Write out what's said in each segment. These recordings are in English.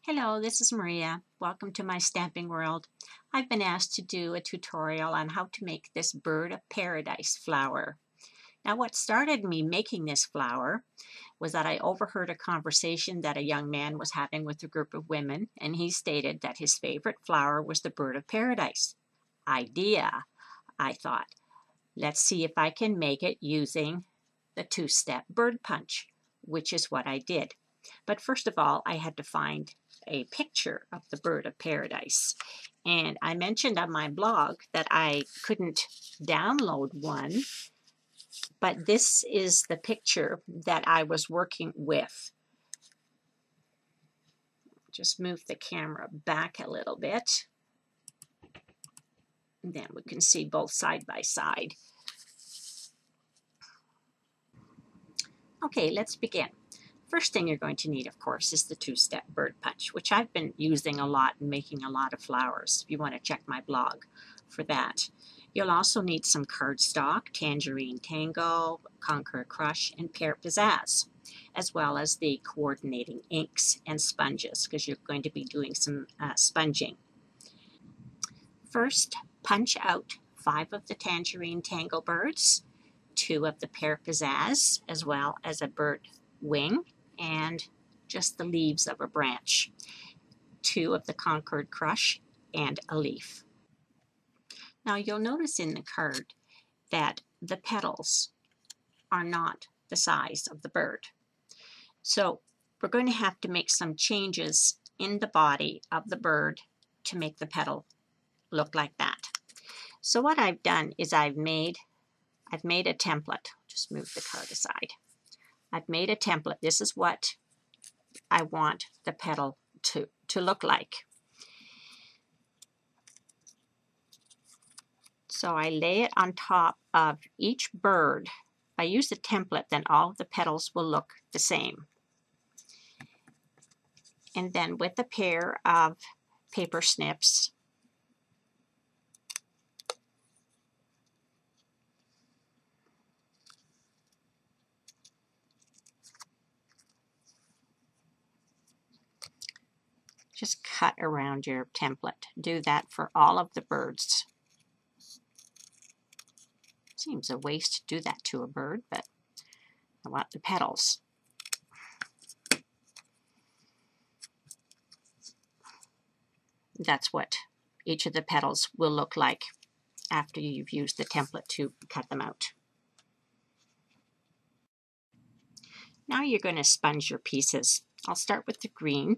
Hello, this is Maria. Welcome to my stamping world. I've been asked to do a tutorial on how to make this bird of paradise flower. Now, what started me making this flower was that I overheard a conversation that a young man was having with a group of women, and he stated that his favorite flower was the bird of paradise. Idea, I thought. Let's see if I can make it using the two-step bird punch, which is what I did. But first of all, I had to find a picture of the bird of paradise. And I mentioned on my blog that I couldn't download one, but this is the picture that I was working with. Just move the camera back a little bit. And then we can see both side by side. Okay, let's begin. First thing you're going to need, of course, is the two-step bird punch, which I've been using a lot and making a lot of flowers, if you want to check my blog for that. You'll also need some cardstock, Tangerine Tango, Conquer Crush, and Pear Pizzazz, as well as the coordinating inks and sponges, because you're going to be doing some sponging. First, punch out 5 of the Tangerine Tango birds, 2 of the Pear Pizzazz, as well as a bird wing, and just the leaves of a branch, 2 of the Concord Crush, and a leaf. Now you'll notice in the card that the petals are not the size of the bird. So we're going to have to make some changes in the body of the bird to make the petal look like that. So what I've done is I've made a template. Just move the card aside. I've made a template. This is what I want the petal to look like. So I lay it on top of each bird. If I use the template, then all of the petals will look the same. And then with a pair of paper snips, just cut around your template. Do that for all of the birds. Seems a waste to do that to a bird, but I want the petals. That's what each of the petals will look like after you've used the template to cut them out. Now you're going to sponge your pieces. I'll start with the green,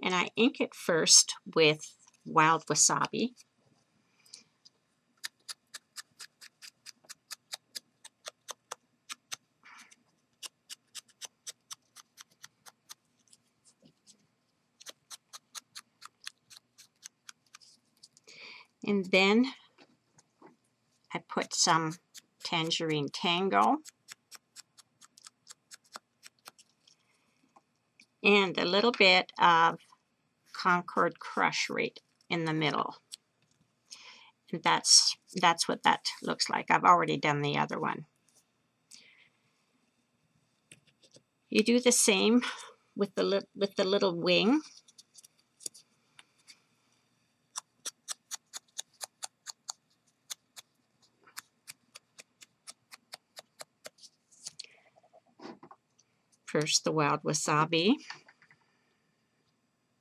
and I ink it first with wild wasabi. And then I put some Tangerine Tango and a little bit of Concord Crush right in the middle. And that's what that looks like. I've already done the other one. You do the same with the little wing. First the wild wasabi,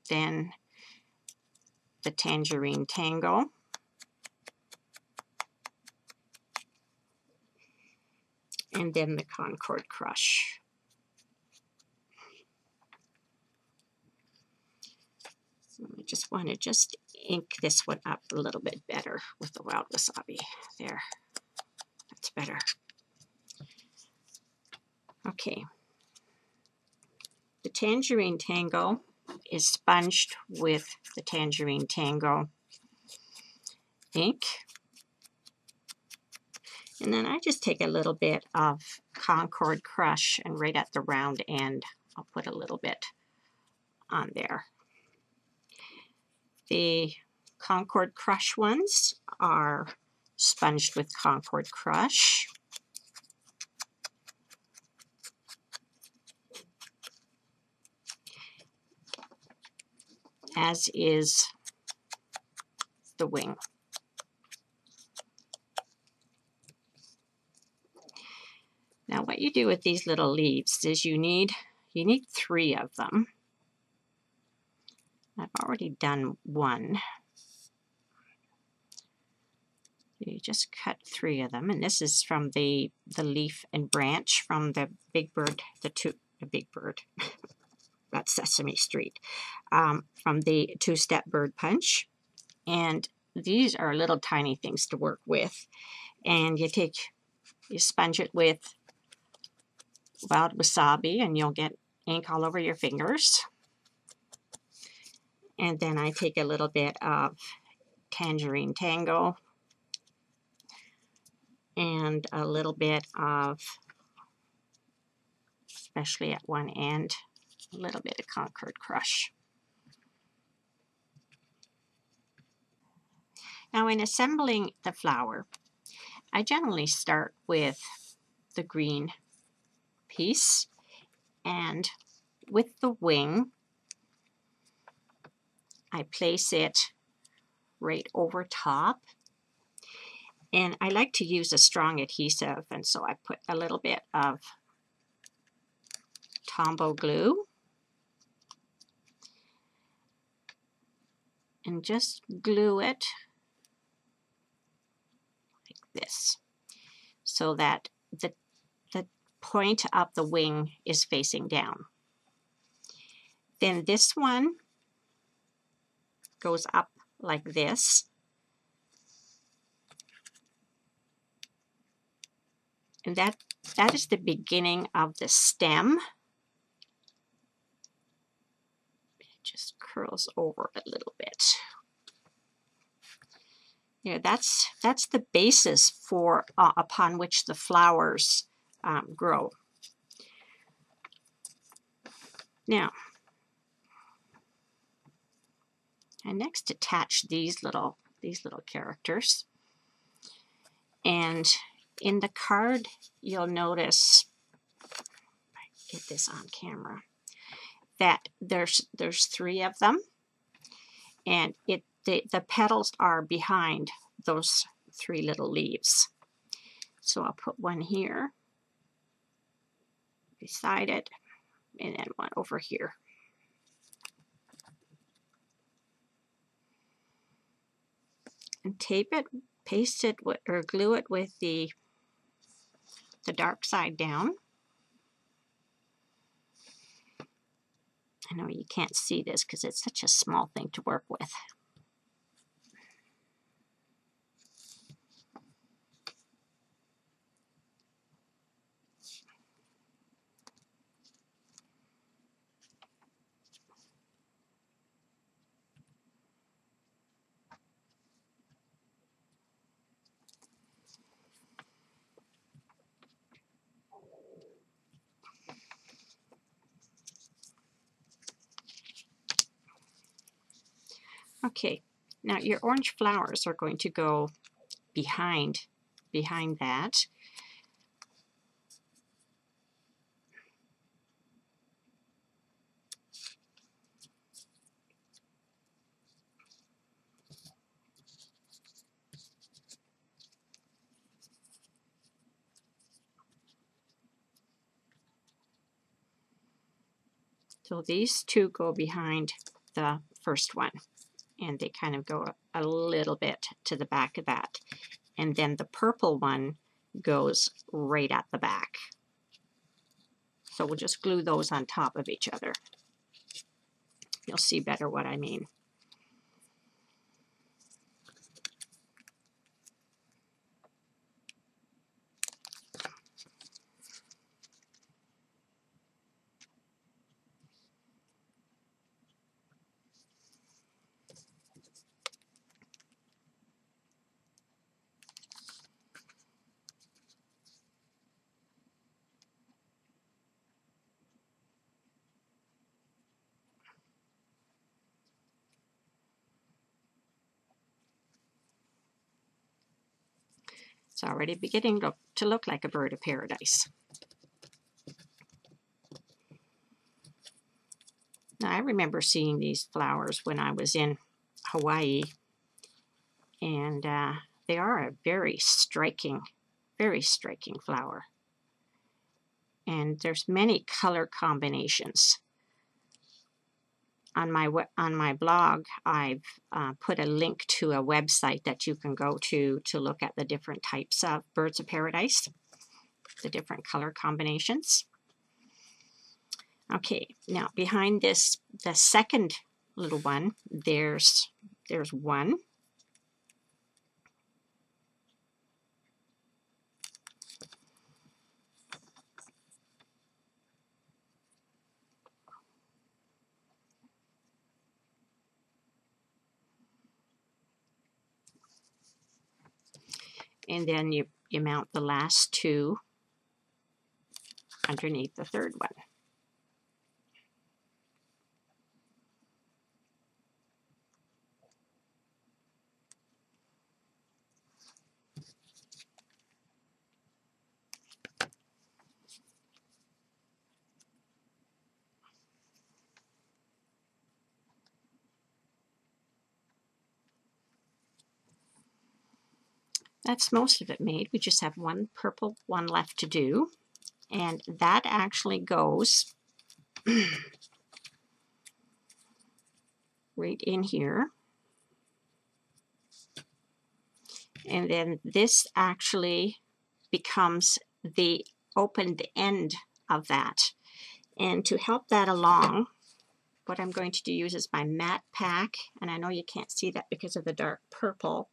then the Tangerine Tango, and then the Concord Crush. I just want to ink this one up a little bit better with the wild wasabi. There, that's better. Okay. The Tangerine Tango is sponged with the Tangerine Tango ink. And then I just take a little bit of Concord Crush, and right at the round end, I'll put a little bit on there. The Concord Crush ones are sponged with Concord Crush. as is the wing. Now what you do with these little leaves is you need 3 of them. I've already done one. You just cut 3 of them, and this is from the leaf and branch from the big bird, the big bird, that's Sesame Street, from the 2-step bird punch. And these are little tiny things to work with. And you sponge it with wild wasabi, and you'll get ink all over your fingers. And then I take a little bit of Tangerine Tango and a little bit of, especially at one end, a little bit of Concord Crush. Now in assembling the flower, I generally start with the green piece, and with the wing, I place it right over top. And I like to use a strong adhesive, and so I put a little bit of Tombow glue and just glue it like this, so that the point of the wing is facing down. Then this one goes up like this, and that is the beginning of the stem. It just curls over a little bit. You know, that's the basis for upon which the flowers grow. Now, I next attach these little characters, and in the card you'll notice, if I get this on camera, that there's 3 of them, and the petals are behind those 3 little leaves. So I'll put one here beside it, and then one over here. And tape it, paste it, or glue it with the dark side down. I know you can't see this because it's such a small thing to work with. Okay, now your orange flowers are going to go behind that. So these 2 go behind the first one, and they kind of go a little bit to the back of that. And then the purple one goes right at the back. So we'll just glue those on top of each other. You'll see better what I mean. It's already beginning to look like a bird of paradise. Now, I remember seeing these flowers when I was in Hawaii, and they are a very striking flower. And there's many color combinations. On my blog, I've put a link to a website that you can go to look at the different types of birds of paradise, the different color combinations. Okay, now behind this, the second little one, there's one. And then you mount the last two underneath the third one. That's most of it made. We just have one purple one left to do. And that actually goes right in here. And then this actually becomes the opened end of that. And to help that along, what I'm going to use is my matte pack. And I know you can't see that because of the dark purple.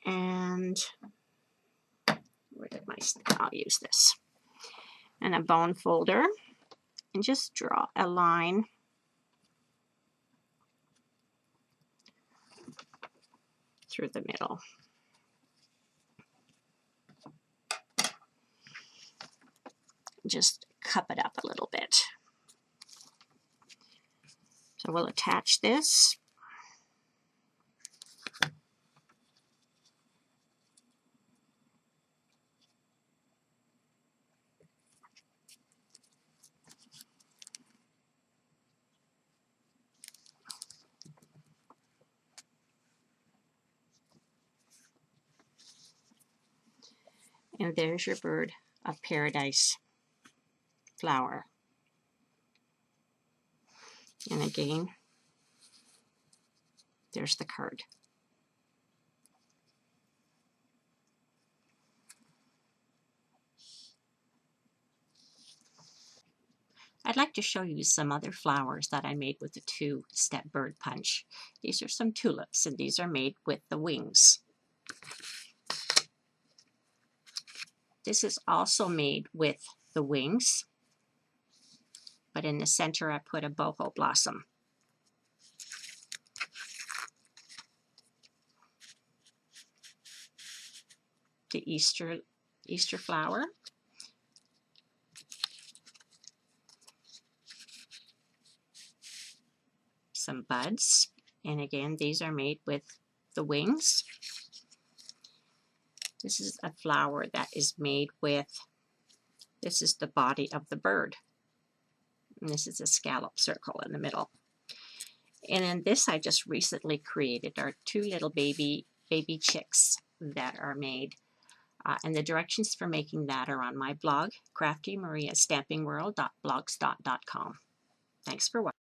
And where did I'll use this. And a bone folder. And just draw a line through the middle. Just cup it up a little bit. So we'll attach this. And there's your bird of paradise flower. And again, there's the card. I'd like to show you some other flowers that I made with the two-step bird punch. These are some tulips, and these are made with the wings. This is also made with the wings, but in the center I put a boho blossom. The Easter flower. Some buds, and again these are made with the wings. This is a flower that is made with, this is the body of the bird, and this is a scallop circle in the middle. And then this I just recently created are two little baby chicks that are made, and the directions for making that are on my blog, CraftyMariaStampingWorld.blogspot.com. Thanks for watching.